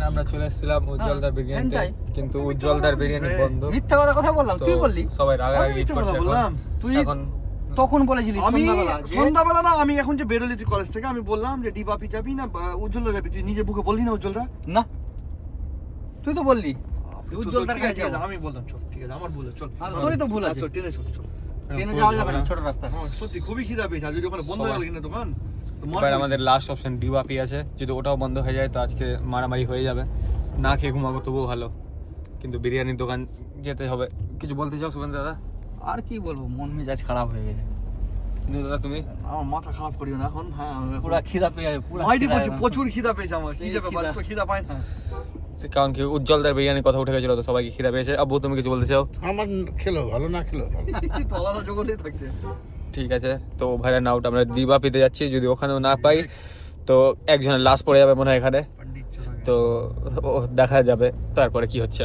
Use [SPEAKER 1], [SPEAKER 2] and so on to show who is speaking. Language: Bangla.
[SPEAKER 1] আমরা চলে এসেছিলাম উজ্জ্বলদার বিরিয়ানিতে, কিন্তু উজ্জ্বলদার বিরিয়ানি বন্ধ।
[SPEAKER 2] মিথ্যা কথা বললাম, তুই বললি।
[SPEAKER 1] সবাই রাগারাগি করছে
[SPEAKER 3] বললাম
[SPEAKER 2] তুই
[SPEAKER 1] এখন।
[SPEAKER 2] তখন বলেছিলি
[SPEAKER 3] আমি
[SPEAKER 2] সন্ধ্যাবেলা
[SPEAKER 3] সন্ধ্যাবেলা না, আমি এখন যে বেরোলি তুই কলেজ থেকে, আমি বললাম যে ডিবাপি যাবি না উজ্জ্বলদা যাবি, তুই নিজে বুকে বললি না উজ্জ্বলদা?
[SPEAKER 2] না, তুই তো বললি
[SPEAKER 3] উজ্জ্বলদার কাছে যাবো। আমি বললাম চল, ঠিক আছে আমার ভুল, চল।
[SPEAKER 2] তোরই তো ভুল আছে।
[SPEAKER 3] চল ট্রেনে চল, চল।
[SPEAKER 2] ট্রেনে যাওয়া যাবে না ছোট রাস্তা।
[SPEAKER 3] সত্যি খুবই খিদা পেয়েছে, আর যদি ওখানে বন্ধ হয়ে গেল কিনা দোকান,
[SPEAKER 1] এবার আমাদের লাস্ট অপশন ডিবাপি আছে, যদি ওটাও বন্ধ হয়ে যায় তো আজকে মারামারি হয়ে যাবে। না খেয়ে ঘুমাবো তবুও ভালো, কিন্তু বিরিয়ানির দোকান যেতে হবে। কিছু বলতে চাও সুগন্ধ দাদা?
[SPEAKER 2] আর কি বলবো, মন মেজাজ খারাপ হয়ে গেছে।
[SPEAKER 1] কিন্তু দাদা তুমি
[SPEAKER 3] আমার মাথা খারাপ করিও না এখন। হ্যাঁ
[SPEAKER 2] পুরা খিদা পেয়ে যাবে, পুরা
[SPEAKER 3] মাইটি
[SPEAKER 2] খিদা
[SPEAKER 3] বলছি,
[SPEAKER 2] একদম।
[SPEAKER 3] প্রচুর খিদা পেয়েছে আমার। কি যাবে,
[SPEAKER 2] খিদা।
[SPEAKER 3] তো খিদা পায় না।
[SPEAKER 1] কারণ কি উজ্জ্বলদার বিরিয়ানির কথা উঠে গেছিল তো সবাইকে খিদা পেয়েছে। আব্বু তুমি কিছু বলতে চাও?
[SPEAKER 4] আমার খেলো ভালো, না খেলো ভালো।
[SPEAKER 3] তো আলাদা জগতেই থাকছে।
[SPEAKER 1] ঠিক আছে, তো ভাইরা নাউট আমরা দিবাপিতে যাচ্ছি, যদি ওখানেও না পাই তো একজনের লাশ পড়ে যাবে মনে হয় এখানে, তো ও দেখা যাবে তারপরে কি হচ্ছে।